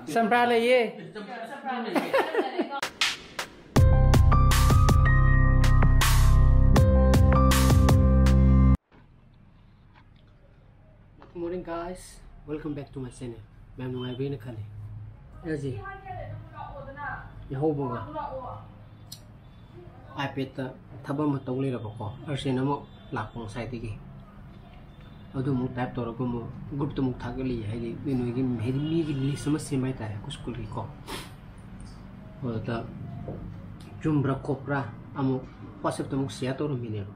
Sampai ye. Good morning guys, welcome back to my channel. I'm Mirang-Mahum Khara. Leigi. Yahoboga. iPad ta thaba ma tawle ra ko. Arsena mo lakpong site gi. Adu mo type to ko mo group to mo thagali hai ni no gi hedi mi gi list ma semai ta ko school gi ko. Oda jumbra kopra amu WhatsApp to mo share to ro mi ne ro.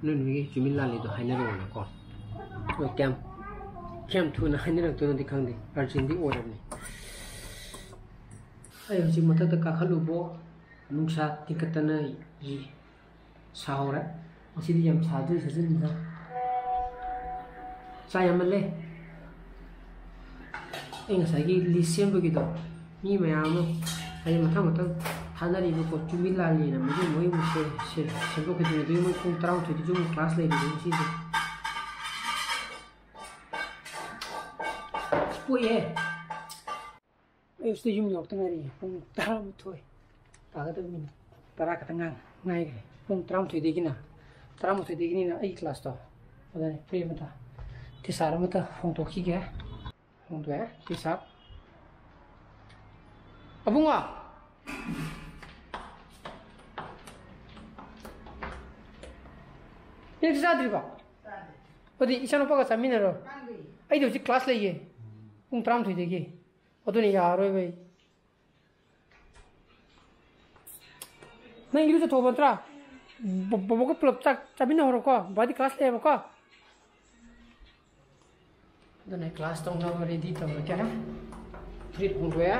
No gi jumilla le do haina ro na ko. Ko cam to na haina to no dikhang di urgent di order ni. Ayo ji mata ta ka khalu bo nungsa tikatana yi saura asidi yam sadu sajin da saya male eng sagi lisem begitu ni mayam ai mata thanari ko chumila ni na mujhe moi se sebo ke dine moi ko tarau the jo class le di si spoye este yum yok tangari pung taram thoi agada min tara ka tangang ngai pung taram thoi degina taram thoi degini na ai class to oda pre mata ti sar mata hong to ki ge hong to ti sap abunga ni sadri ba odi isano pa ka samina ro ai do ji class le ye pung taram thoi degi oduni yaro bai nang ilu to bantra bobo ko plop tak sabina horo ko body class le ko done class tong na ready to kya treat hung ya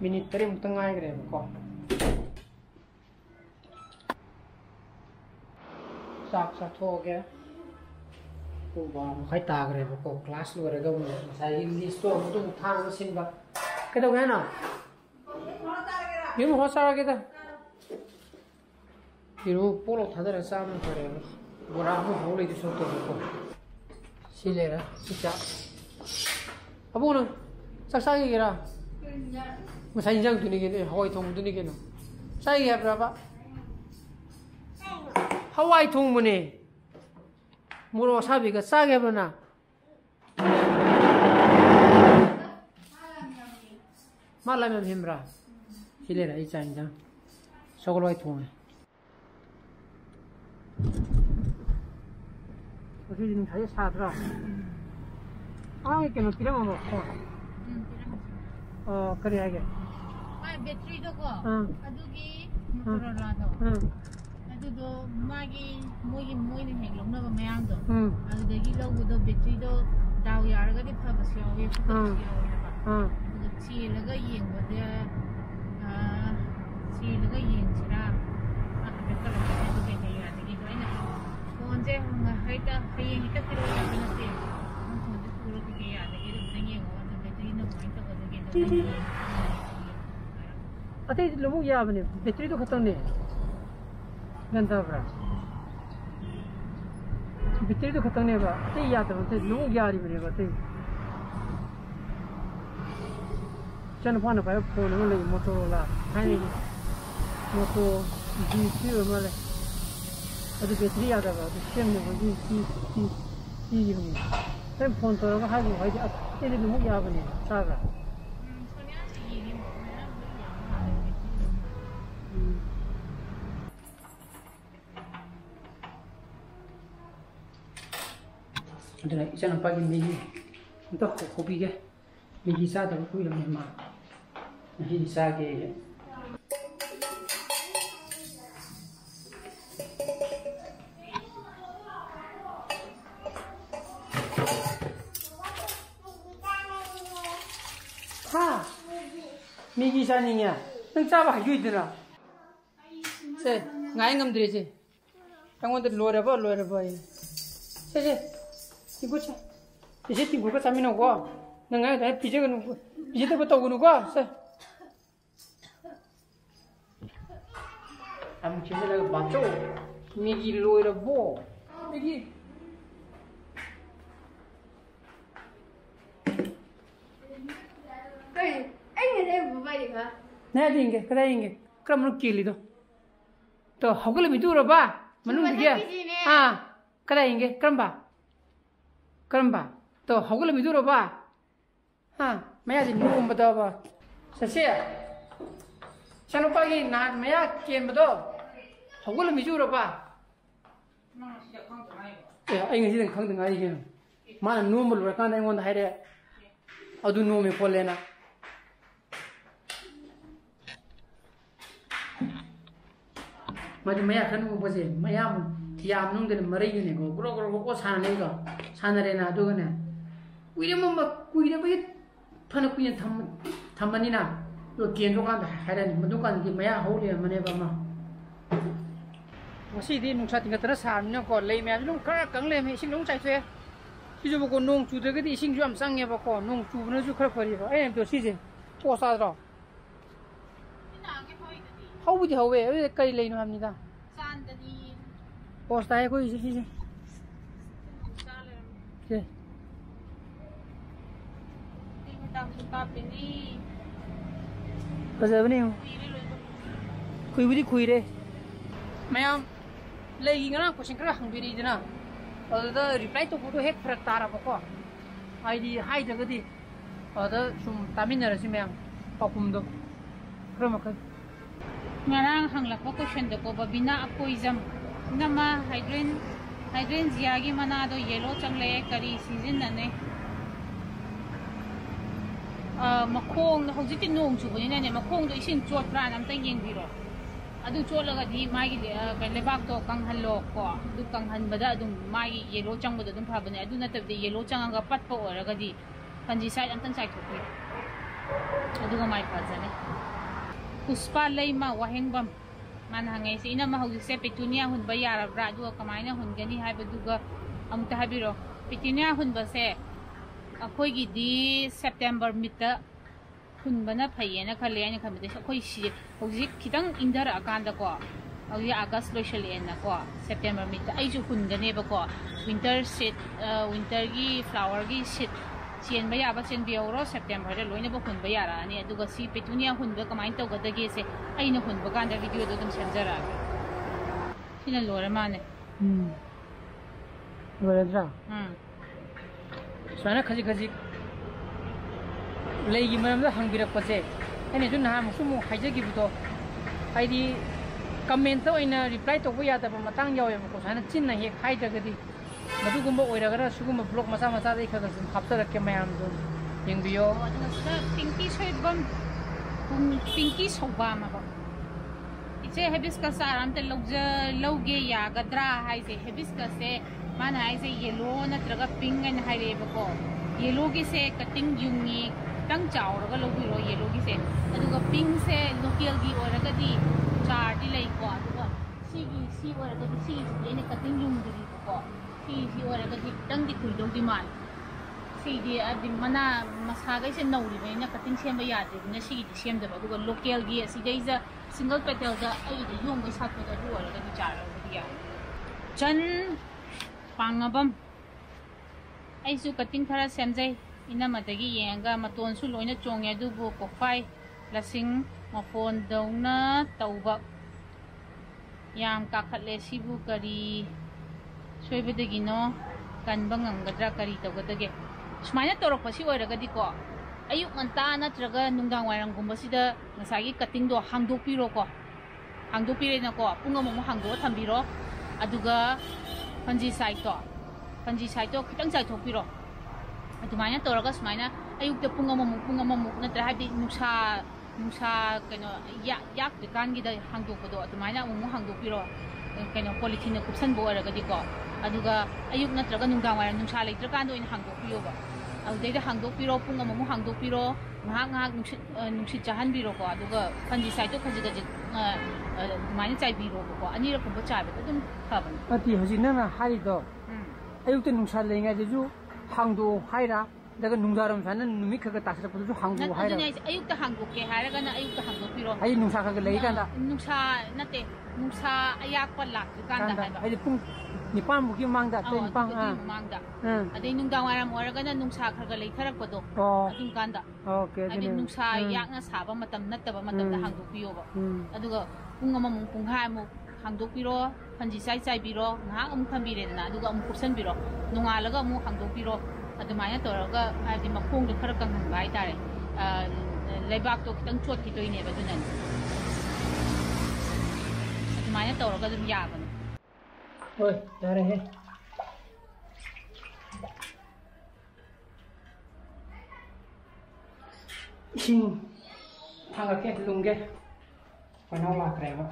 minute trim tengah gre ko sak tho ge ko ba khai ta gre ko class lo re ga sai list to to thang sin ba ke do ga na ये बहुत सारा क्या था फिर वो पोलो था दर सामने पड़े वो रात में बोले तो सोते हो सीले रहा सीचा अब वो ना सक्सा की गिरा मसाइन जंग तुनी के हवाई थोंग तुनी के ना साई है प्रभा हवाई थोंग मुने मुरो साबी का साग है बना माला में हिमरा Sile ra icha inja sogol wai thong osi din thai sa tra ai ke no pirang mo kare age ai battery do ko adugi motorola do adu do magi moi ni heng long na ba mayang do adu degi lo do battery do daw yar ga di pha ba syaw ye pha ba adu chi la ga yeng ba de si laga yin sira akbe ka la ko ke ke ya de ko ina phone je hung haita hayin ita kiro ya bina se phone je puro ke ya de ke de yin ho de battery no point ko de ke ate lomu ya bane battery to khatam ne ganda bra battery to khatam ne ba ate ya to ate lomu ya ri bane ba ate chana phone ba phone no le motorola hai moto GC male adu battery ada ba to same ne hoji ci ni tem phone to ga ha go hai ate le mu ya bane sa ga sonya ci ni mo na ada isan pagi megi untuk hobi ke megi sa da ku ya ma nahi sa ke Migi saninya, nang coba haju itu lah. Se, ngai ngam diri je. Kamu tu luar apa ini. Se, tiga cah. Jadi tiga cah kami nak gua. Nang ngai dah pijak kan, pijak tu betul kan gua. Se. Kamu cina lagi baca. Migi luar apa? Migi. Nè đi nghe, cái đây nghe, cái mình kêu đi đó. To học cái mình tu rồi ba, mình nuôi kia. Cái đây nghe, cái ba. To học cái mình tu rồi ba. Mày đi nuôi mà đó ba. Sao? Sao nó phải nát mày kiên mà đó. Học cái mình tu rồi ba. Anh ấy chỉ khăng từng ngày kia. Mà nuôi một lúc cái này ngon hay đấy. Ở đâu nuôi mình phải lên à. Mà mày khăn cũng bao giờ mày thì nung đến mày cái này có sáng này có sáng này na đâu cái này quy định mà biết phần quy định tham anh na rồi kiên rồi cái hay đấy mà đâu cái gì mày hậu liền mà này bao mà masih di nung saat tinggal terasa nya ko lei me nung kara kang lei me sing nung chai chue si ju ko nung chu de cái di sing ju am sang ya ba ko nung chu na ju khar phari ba em to si je ko sa ro hau bu di hau we kai lei no hamni da san da di post ai ko si si ke ting ta ta pe ni ba giờ ni khui bu di khui de mayam Leigi ngana question kara hangbiri dina ada reply to photo hek prak tara bako id hai daga di ada sum taminara si mayam Paokhum do kramaka ngarang hanglak ko question do ko babina apoism nama hydrogen ziagi mana do yellow changle kari season nane makhong hojiti nong chu buni ne makhong do ising chot pra nam tang yeng biro adu cholaga di magi ka lebak to kanghan lo ko du kanghan bada adum magi yellow chang bada dum phabane adu na tabdi yellow chang anga pat pa oraga di panji side antang side thokri adu ga mai phajane puspa leima wahengbam man hangai se ina ma hauji se petunia hun ba yara bra du kamaina hun gani hai badu ga amta habiro petunia hun ba se akoi gi di September mita hun bana phayena khale ani khamde khoi si hojik khitang indar akanda ko agi August loishali na ko September mita ai ju hun gane ba ko winter seed winter gi flower gi seed chen ba ya ba chen bioro September de loina ba hun ba yara ani aduga si petunia hun ba kamai to ga dage se ai na hun ba ganda video do dum sanjara sina lora mane lora dra sana khaji Leigi maramda hangbirak pase ene ju na musumu haijagi buto haidi comment to ina reply to ya ta matang yaw ko sana chin na he haida gadi madu gumba oiragara suguma blog masa dai khaga hapta rakke mayam do yengbiyo pinky soibam pinky sobama ba iche hibiscus aram te logge ya gadra haise hibiscus se mana haise yellow na traga pink and haire ba ko yellow gi se cutting yungi tang chao raga lobiro yellow gi se aduga pink se local gi oraga di char di lei ko aduga si oraga di si ene cutting yung di ko si oraga di tang di kui dong di man si di adi mana masagai se nauri be na cutting sem ba ya de na si di sem da aduga local gi si dei za single petal da ai di yung ga sat da du oraga di char di ya chan pangabam ai su cutting thara semjai ina matagi yenga maton su loina chongya du bu ko fai lasing ma phone dongna tauba yam ka khatle sibu kari soibedagi no kan bangang gadra kari tawgadage sumaina torok pasi oiraga di ko ayuk nganta na traga nungdang wairang gumba sida ngasagi cutting do hangdopiro ko hangdopire na ko punga mo hangdo thambiro aduga panji side to kitang side thopiro adumana toraga sumaina ayukta punga mamu natra hadi nusa kano yak dekan gi da hangdopado adumana mu hangdopiro kano polythene kupsan bo araga di ko aduga ayuk natraga nungdang wara nusa leitra kan do in hangdopiro ba audai da hangdopiro punga mamu hangdopiro ngahak nusit jahan biro ko aduga panji side to khaji adumana chai biro ko anira ko chai ba dum khaban ati hajina na hari do ayukta nusa lenga ju hangdo haira daga nungsaram sana numik khaga tasra pudu hangbu hai ra ayuk ta hangbu ke hai ra na ayuk ta hangbu piro ai nungsa khaga lei kan da nungsa nate nungsa ayak pa lak kan da hai ba ai pung nipan mu ki mang da te pang mang da adai nungdang waram oraga na nungsa khaga lei tharak pado adum kan da okay adai nungsa yak na saba matam nattaba matam da hangbu piyo ba aduga pung amam pung hai mu hangbu piro hanji sai sai biro nga am thambire na aduga am kursan biro nungalaga mu hangbu piro adumaya toraga haidi makong de khara kang han bai tare leibak to kitang chot ki toine ba dunan adumaya toraga dum ya ban oi tare he sing thanga ke lungge panau la kre ba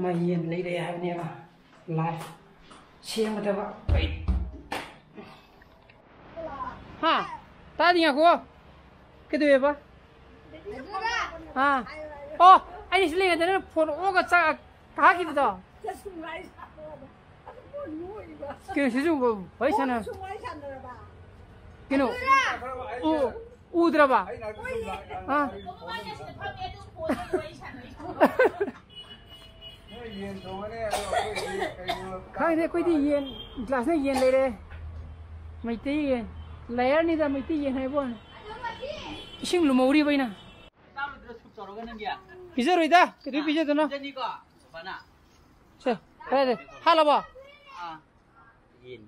mai yen lei de hai ne ba lai siang da ba ha ta đi nhà cô cái đuôi ba à ô anh đi lên cái đó phun ô cái sao cá kia đó cái sử dụng bộ phải sao nào cái nào u ra ba à khai thế quay đi yên glass này yên lấy đây mày tí yên layer ni da mai ti yen hai bon ising lumori baina pizza roida ke tu pizza to na ni ko bana se kare hala ba yin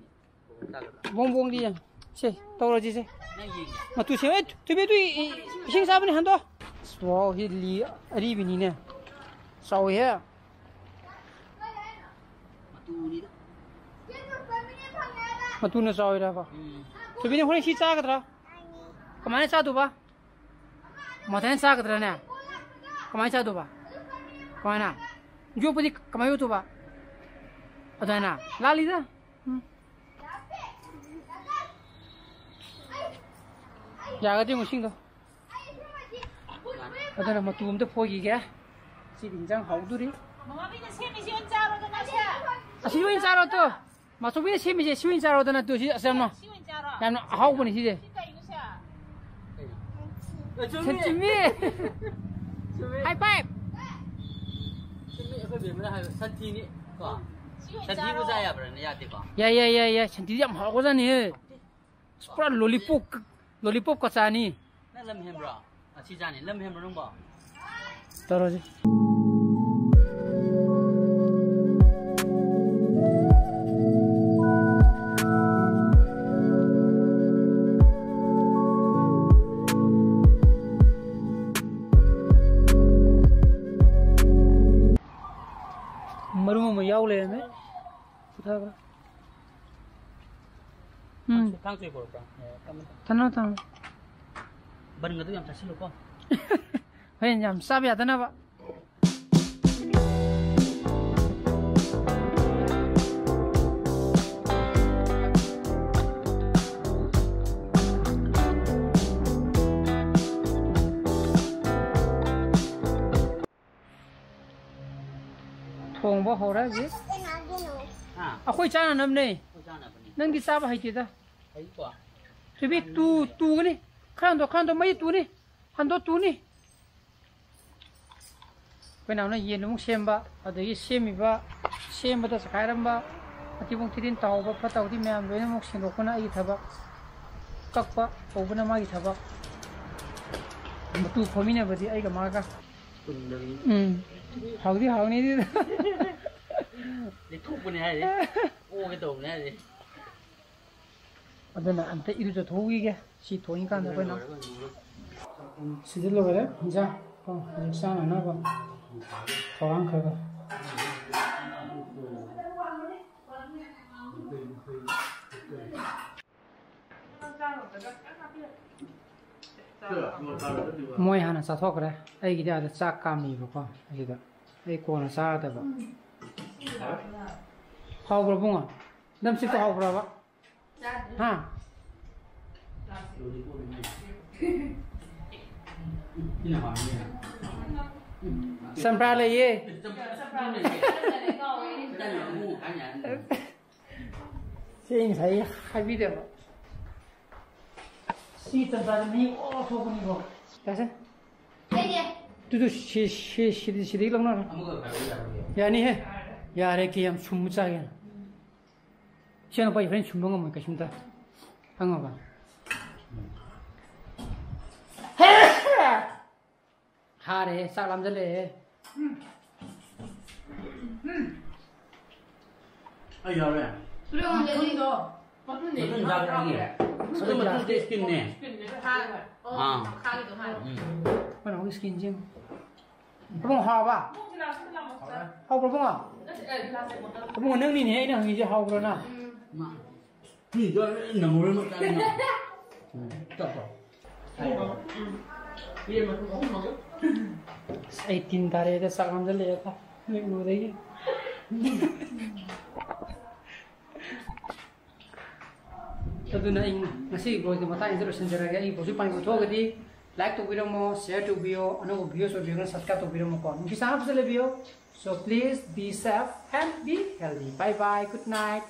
bong bong di yang se to ro ji se nang yin ma tu se tu be tu ising sa bani han to wow hi li ari bi ni ne sau he ma tu na sau ra ba tu bi ne hore si cha ga tra kamane cha du ba ma tan cha ga tra ne kamane cha du ba kamana jo pudi kamayo tu ba adana la li da ya ga ti mo sing do adana ma tu um de phogi ge si din jang hau du ri mama bi na semi si on charo da na cha asiwin charo to ma so bi ne semi je siwin charo da na tu si asam no si on charo ya no hau bu ni si de Chimi. High five. Chimi ko bi mala santi ni ko santi bu za ya bra ne ya ti ko Ya santi jam hau ko za ni spra lollipop ka cha ni na lam hem bra a chi ja ni lam hem rong ba taro ji maru mo yaw le me utha ba thang choi ko bra tano tan ban ga tu yam cha silu ko hen jam sab ya tana ba thong ba ho ra ji ha a khoi cha na nam ne ko ja na ba ni nang gi sa ba hai ti da ai ko tu bi tu ni khan do mai tu ni han do tu ni pe nào nó yen lu sem ba adagi semi ba sem ba da sakai ram ba ati bung tidin taw ba pa taw di me am loina mok sin ro kona ai thaba kak pa o bana ma gi thaba tu khomi na ba di ai ga ma ga kun de hau ni di ni thu bu ni hai de o cái đồ này đi adana ante iru jo thogi ge si thoin kan da pe na si lo ga ja ko sa na na ba thoang kha ga moi hana sa thok ra ai gi da cha ka mi ba ko ai da ai ko na sa da ba hau bro bunga dam si to hau bro ba ha sampra le ye xin thấy hai video 시 전자니 소분이고. 다시. tuh sedih lang na. Ya ni he, ya re kiyam summu caya. Siapa pa friend summu ngamu kasih minta, angga ba. Khara salam jale. Ayo re. Belum jadi tu. Betul jaga lagi. Betul betul skin ni. Khara itu mah. Mana aku skin jam. Perlu hao ba? Hao perlu nggak? Perlu neng ni ni neng hiji hao perlu na. Ni tu nang orang macam ni. Tak tak. Iya macam. Saya tinta re, salam jale ya ta. Ni mudai. Tadu na ing nasi goi ke mata indro senjara ga ing bosi pani ko thoga di like to video mo share to video ano video so video subscribe to video mo ko nung kisah sa video so please be safe and be healthy. Bye bye, good night.